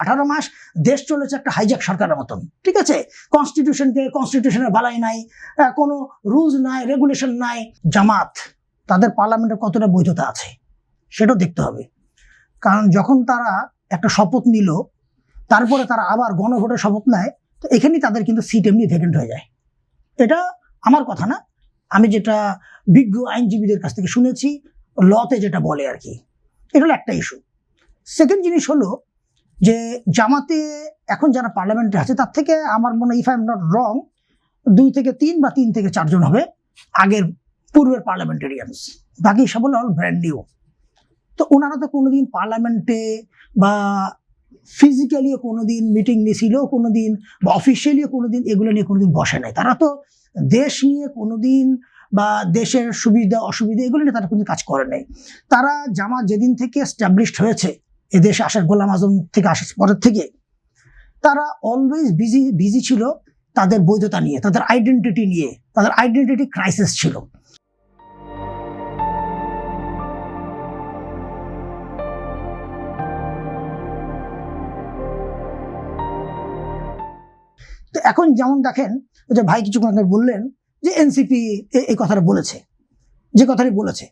18 মাস দেশ চলেছে একটা হাইজ্যাক সরকারের মতন, ঠিক আছে? কনস্টিটিউশনের বালাই নাই, কোনো রুলস নাই, রেগুলেশন নাই। জামাত তাদের পার্লামেন্টের কতটা বৈধতা আছে সেটাও দেখতে হবে, কারণ যখন তারা একটা শপথ নিল তারপরে তারা আবার গণভোটের শপথ নেয়, তো এখানেই তাদের কিন্তু সিট এমনি ভ্যাকেন্ট হয়ে যায়। এটা আমার কথা না, আমি যেটা বিজ্ঞ আইনজীবীদের কাছ থেকে শুনেছি, লতে যেটা বলে আর কি। এটা হলো একটা ইস্যু। সেকেন্ড জিনিস হলো যে জামাতে এখন যারা পার্লামেন্টে আছে তার থেকে আমার মনে হয়, if I am not wrong, 2 থেকে 3 বা 3 থেকে 4 জন হবে আগের পূর্বের পার্লামেন্টেরিয়ানস, বাকি সব হলো ব্র্যান্ড নিউ। তো ওনারা তো কোনোদিন পার্লামেন্টে বা ফিজিক্যালিও কোনোদিন মিটিং নিয়েছিল কোনোদিন, বা অফিসিয়ালিও কোনোদিন এগুলো নিয়ে কোনোদিন বসে নাই। তারা তো দেশ নিয়ে কোনোদিন বা দেশের সুবিধা অসুবিধা এগুলো নিয়ে তারা কোনো কাজ করে নাই। তারা জামাত যেদিন থেকে এস্টাবলিশড হয়েছে, এদেশে আসার গোলাম আজম থেকে আসার পরের থেকে, তারা অলওয়েজ বিজি ছিল তাদের বৈধতা নিয়ে, তাদের আইডেন্টিটি নিয়ে। তাদের আইডেন্টিটি ক্রাইসিস ছিল। তো এখন যেমন দেখেন, যে ভাই কিছুক্ষণ আগে বললেন যে এনসিপি এই কথাটা বলেছে, যে কথাটি বলেছে।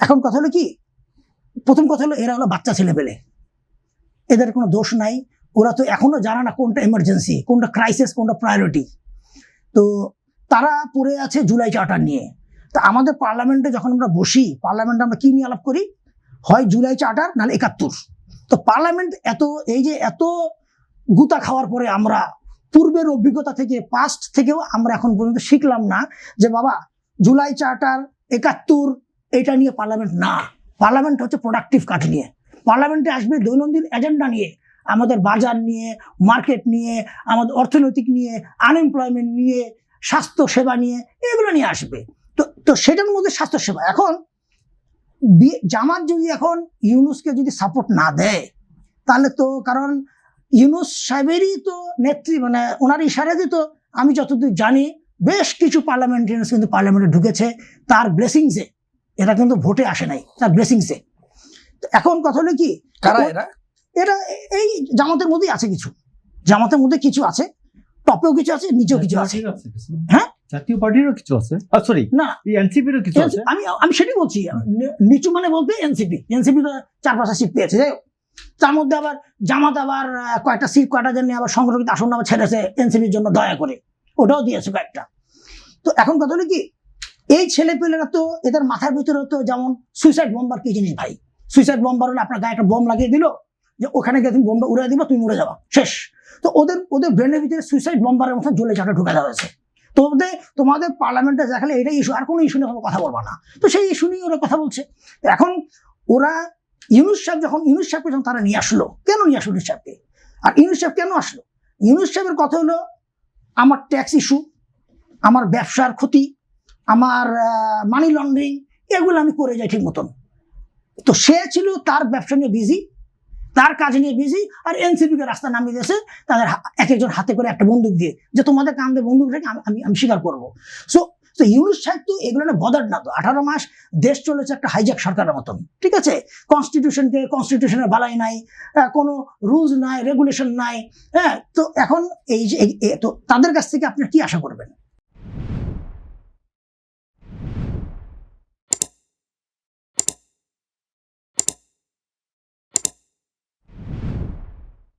এখন কথা হলো কি, প্রথম কথা হলো এরা হলো বাচ্চা ছেলে পেলে, এদের কোনো দোষ নাই। ওরা তো এখনো জানে না কোনটা এমার্জেন্সি, কোনটা ক্রাইসিস, কোনটা প্রায়োরিটি। তো তারা পড়ে আছে জুলাই চার্টার নিয়ে। তা আমাদের পার্লামেন্টে যখন আমরা বসি, পার্লামেন্টে আমরা কি নিয়ে আলাপ করি? হয় জুলাই চার্টার, নাহলে 71। তো পার্লামেন্ট এত গুতা খাওয়ার পরে আমরা পূর্বের অভিজ্ঞতা থেকে, পাস্ট থেকেও আমরা এখন পর্যন্ত শিখলাম না যে বাবা জুলাই চার্টার, 71 এটা নিয়ে পার্লামেন্ট না। পার্লামেন্ট হচ্ছে প্রোডাক্টিভ কাজ নিয়ে। পার্লামেন্টে আসবে দৈনন্দিন এজেন্ডা নিয়ে, আমাদের বাজার নিয়ে, মার্কেট নিয়ে, আমাদের অর্থনৈতিক নিয়ে, আনএমপ্লয়মেন্ট নিয়ে, স্বাস্থ্য সেবা নিয়ে, এগুলো নিয়ে আসবে। তো সেটার মধ্যে স্বাস্থ্য সেবা। এখন জামাত যদি এখন ইউনূসকে যদি সাপোর্ট না দেয়, তাহলে তো, কারণ ইউনূস সাহেবেরই তো নেত্রী, মানে ওনার ইশারাতে তো আমি যতদূর জানি বেশ কিছু পার্লামেন্টারিয়ানস কিন্তু পার্লামেন্টে ঢুকেছে তার ব্লেসিংসে। এটা কিন্তু ভোটে আসে নাই, তার ব্লেসিংসে। এখন কথা হলো কি, এরা এই জামাতের মধ্যেই আছে, কিছু জামাতের মধ্যে কিছু আছে, টপেও কিছু আছে, নিচেও কিছু আছে। হ্যাঁ, জাতীয় পার্টিরও কিছু আছে, সরি না, এনসিপিরও কিছু আছে। আমি সেটাই বলছি, নিচু মানে বলতে এনসিপি তো 4-5টা সিট পেয়েছে। যাই হোক, তার মধ্যে আবার জামাত আবার কয়েকটা সিট, কয়েকটা জন্য আবার সংরক্ষিত আসন আবার ছেড়েছে এনসিপির জন্য দয়া করে, ওটাও দিয়েছে কয়েকটা। তো এখন কথা হলো কি, এই ছেলেপেলেরা তো এদের মাথার ভিতরে তো, যেমন সুইসাইড বম্বার কি জিনিস ভাই? সুইসাইড বম্বার হলে আপনার গায়ে একটা বোম লাগিয়ে দিল, যে ওখানে গিয়ে তুমি বোমটা উড়িয়ে দিবা, তুমি মরে যাবা, শেষ। তো ওদের ব্রেনের ভিতরে সুইসাইড বম্বারের মতো জলে চাটা ঢুকে দেওয়া হয়েছে। তো তোমাদের পার্লামেন্টে দেখালে এটাই ইস্যু, আর কোনো ইস্যু নিয়ে কথা বলবা না। তো সেই ইস্যু নিয়ে ওরা কথা বলছে। এখন ওরা ইউনূস সাহেবকে যখন তারা নিয়ে আসলো, কেন নিয়ে আসলো ইউনূস সাহেবকে? আর ইউনূস সাহেব কেন আসলো? ইউনূস সাহেবের কথা হলো আমার ট্যাক্স ইস্যু, আমার ব্যবসার ক্ষতি, আমার মানি লন্ডারিং, এগুলো আমি করে যাই ঠিক মতন। তো সে ছিল তার ব্যবসা নিয়ে বিজি, তার কাজ নিয়ে বিজি, আর এনসিপিকে রাস্তা নামিয়ে দিয়েছে তাদের এক একজন হাতে করে একটা বন্দুক দিয়ে, যে তোমাদের কান্দে বন্দুক রেখে আমি স্বীকার করবো। সো ইউনূস সাহেব তো এগুলো না বদার না। তো 18 মাস দেশ চলেছে একটা হাইজ্যাক সরকারের মতন, ঠিক আছে? কনস্টিটিউশনের বালাই নাই, কোনো রুলস নাই, রেগুলেশন নাই। হ্যাঁ, তো এখন এই যে তো তাদের কাছ থেকে আপনি কি আশা করবেন?